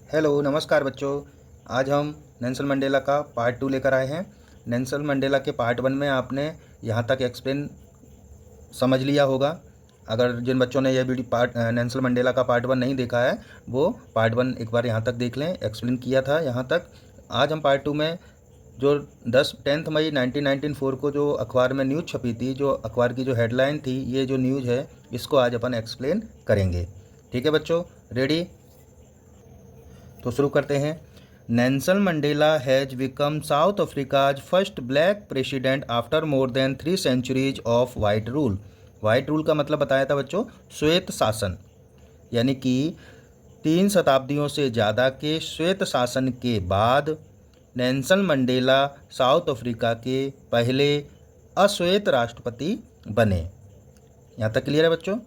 Hello नमस्कार बच्चों। आज हम नेल्सन मंडेला का पार्ट 2 लेकर आए हैं। नेल्सन मंडेला के पार्ट 1 में आपने यहाँ तक एक्सप्लेन समझ लिया होगा। अगर जिन बच्चों ने यह वीडियो नेल्सन मंडेला का पार्ट 1 नहीं देखा है वो पार्ट 1 एक बार यहाँ तक देख लें, एक्सप्लेन किया था यहाँ तक। आज हम पार्ट 2 में जो 10 मई 1994 को जो अखबार में न्यूज़ छपी थी, जो अखबार की जो हेडलाइन थी, ये जो न्यूज़ है इसको आज अपन एक्सप्लेन करेंगे। ठीक है बच्चों, रेडी? तो शुरू करते हैं। Nelson Mandela has become South Africa's first black president after more than 3 centuries of white rule. White rule का मतलब बताया था बच्चों श्वेत शासन, यानी कि 3 शताब्दियों से ज़्यादा के श्वेत शासन के बाद नेल्सन मंडेला साउथ अफ्रीका के पहले अश्वेत राष्ट्रपति बने। यहाँ तक क्लियर है बच्चों?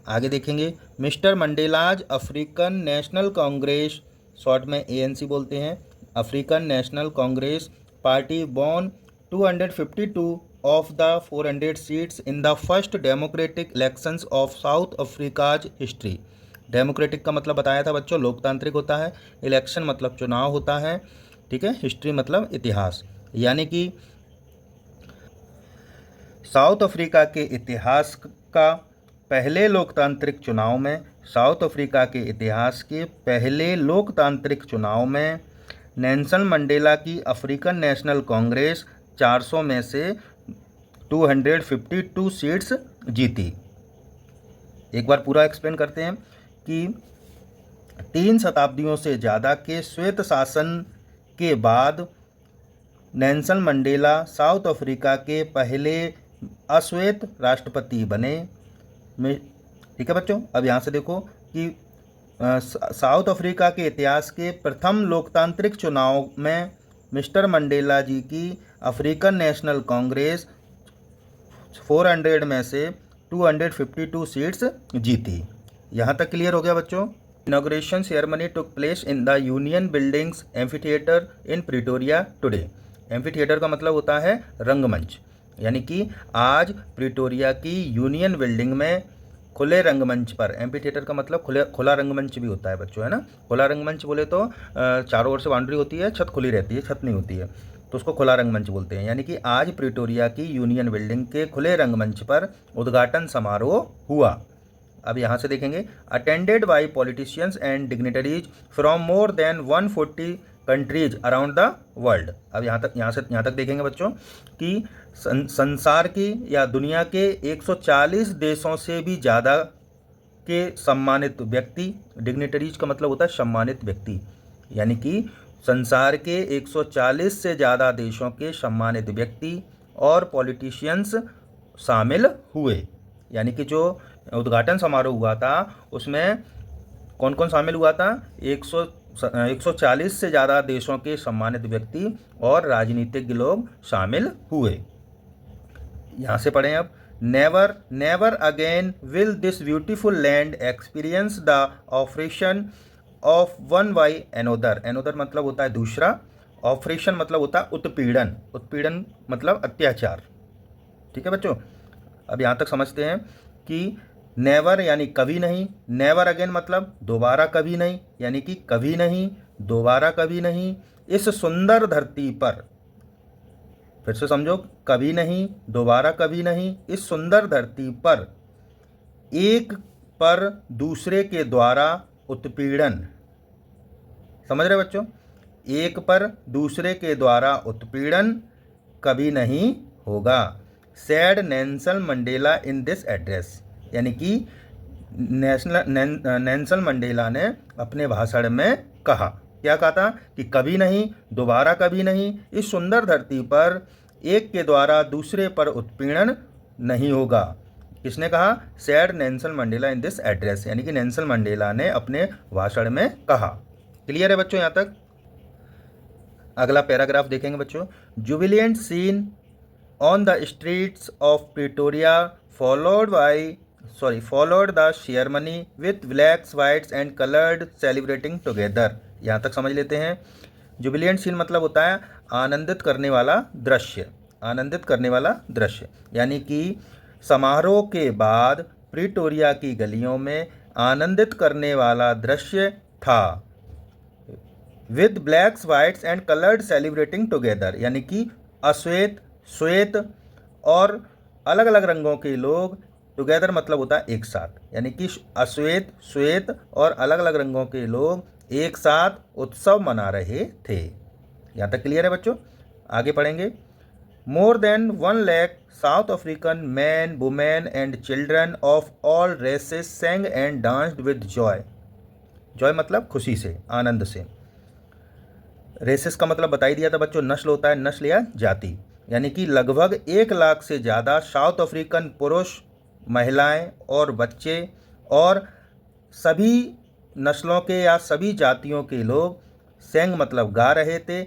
आगे देखेंगे। Mr Mandela's African National Congress, short में ANC बोलते हैं, African National Congress party won 252 of the 400 seats in the first democratic elections of South Africa's history. Democratic का मतलब बताया था बच्चों लोकतांत्रिक होता है, इलेक्शन मतलब चुनाव होता है, ठीक है, हिस्ट्री मतलब इतिहास, यानी कि साउथ अफ्रीका के इतिहास का पहले लोकतांत्रिक चुनाव में, साउथ अफ्रीका के इतिहास के पहले लोकतांत्रिक चुनाव में नेल्सन मंडेला की अफ्रीकन नेशनल कांग्रेस 400 में से 252 सीट्स जीती। एक बार पूरा एक्सप्लेन करते हैं कि 3 शताब्दियों से ज़्यादा के श्वेत शासन के बाद नेल्सन मंडेला साउथ अफ्रीका के पहले अश्वेत राष्ट्रपति बने। ठीक है बच्चों, अब यहाँ से देखो कि साउथ अफ्रीका के इतिहास के प्रथम लोकतांत्रिक चुनाव में मिस्टर मंडेला जी की अफ्रीकन नेशनल कांग्रेस 400 में से 252 सीट्स जीती। यहाँ तक क्लियर हो गया बच्चों? Inauguration ceremony took place in the union buildings amphitheatre in Pretoria today. Amphitheatre का मतलब होता है रंगमंच, यानी कि आज प्रिटोरिया की यूनियन बिल्डिंग में खुले रंगमंच पर, एम्फीथिएटर का मतलब खुला रंगमंच भी होता है बच्चों, है ना। खुला रंगमंच बोले तो चारों ओर से बाउंड्री होती है, छत खुली रहती है, छत नहीं होती है, तो उसको खुला रंगमंच बोलते हैं। यानी कि आज प्रिटोरिया की यूनियन बिल्डिंग के खुले रंगमंच पर उद्घाटन समारोह हुआ। अब यहाँ से देखेंगे। Attended by politicians and dignitaries from more than 140 countries around the world. अब यहाँ तक देखेंगे बच्चों कि संसार की या दुनिया के 140 देशों से भी ज़्यादा के सम्मानित व्यक्ति, डिग्निटरीज का मतलब होता है सम्मानित व्यक्ति, यानी कि संसार के 140 से ज़्यादा देशों के सम्मानित व्यक्ति और पॉलिटिशियंस शामिल हुए। यानी कि जो उद्घाटन समारोह हुआ था उसमें कौन कौन शामिल हुआ था? 140 से ज़्यादा देशों के सम्मानित व्यक्ति और राजनीतिज्ञ लोग शामिल हुए। यहाँ से पढ़ें अब। Never never again will this beautiful land experience the operation of one by another. Another मतलब होता है दूसरा, ऑपरेशन मतलब होता है उत्पीड़न, उत्पीड़न मतलब अत्याचार। ठीक है बच्चों, अब यहाँ तक समझते हैं कि नेवर यानी कभी नहीं, नेवर अगेन मतलब दोबारा कभी नहीं, यानी कि कभी नहीं, दोबारा कभी नहीं, इस सुंदर धरती पर, फिर से समझो, कभी नहीं, दोबारा कभी नहीं, इस सुंदर धरती पर एक पर दूसरे के द्वारा उत्पीड़न। समझ रहे बच्चों? एक पर दूसरे के द्वारा उत्पीड़न कभी नहीं होगा। Sad Nelson Mandela in this address, यानी कि नेल्सन मंडेला ने अपने भाषण में कहा, क्या कहा था? कि कभी नहीं, दोबारा कभी नहीं, इस सुंदर धरती पर एक के द्वारा दूसरे पर उत्पीड़न नहीं होगा। किसने कहा? Sad Nelson Mandela in this address, यानी कि नेल्सन मंडेला ने अपने भाषण में कहा। क्लियर है बच्चों यहाँ तक? अगला पैराग्राफ देखेंगे बच्चों। Jubilant scene on the streets of Pretoria followed the ceremony with blacks, whites and colored celebrating together। यहाँ तक समझ लेते हैं। जुबिलियंट सीन मतलब होता है आनंदित करने वाला दृश्य, आनंदित करने वाला दृश्य, यानी कि समारोह के बाद प्रिटोरिया की गलियों में आनंदित करने वाला दृश्य था। With blacks whites and coloured celebrating together, यानी कि अश्वेत, श्वेत और अलग अलग रंगों के लोग, टुगेदर मतलब होता है एक साथ, यानी कि अश्वेत, श्वेत और अलग अलग रंगों के लोग एक साथ उत्सव मना रहे थे। यहाँ तक क्लियर है बच्चों? आगे पढ़ेंगे। More than 1 lakh South African man, women and children of all races sang and danced with joy. Joy मतलब खुशी से, आनंद से। रेसेस का मतलब बता ही दिया था बच्चों, नस्ल होता है, नस्ल या जाति। यानी कि लगभग 1 लाख से ज़्यादा साउथ अफ्रीकन पुरुष, महिलाएं और बच्चे और सभी नस्लों के या सभी जातियों के लोग सेंग मतलब गा रहे थे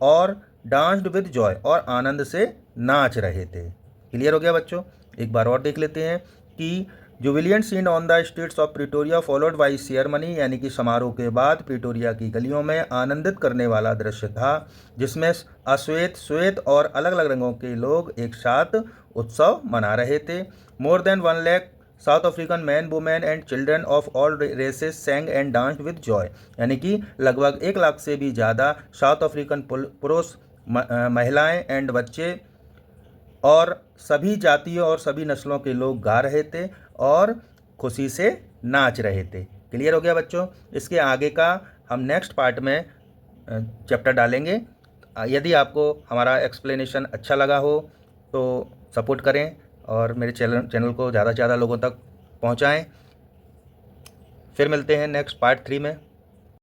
और डांस्ड विद जॉय और आनंद से नाच रहे थे। क्लियर हो गया बच्चों? एक बार और देख लेते हैं कि jubilant scene on the streets of Pretoria followed by ceremony, यानी कि समारोह के बाद प्रिटोरिया की गलियों में आनंदित करने वाला दृश्य था, जिसमें अश्वेत, श्वेत और अलग अलग रंगों के लोग एक साथ उत्सव मना रहे थे। More than 1 lakh South African man, women and children of all races sang and danced with joy, यानी कि लगभग 1 लाख से भी ज़्यादा साउथ अफ्रीकन पुरुष, महिलाएं एंड बच्चे और सभी जातियों और सभी नस्लों के लोग गा रहे थे और खुशी से नाच रहे थे। क्लियर हो गया बच्चों? इसके आगे का हम नेक्स्ट पार्ट में चैप्टर डालेंगे। यदि आपको हमारा एक्सप्लेनेशन अच्छा लगा हो तो सपोर्ट करें और मेरे चैनल को ज़्यादा से ज़्यादा लोगों तक पहुंचाएं। फिर मिलते हैं नेक्स्ट पार्ट 3 में।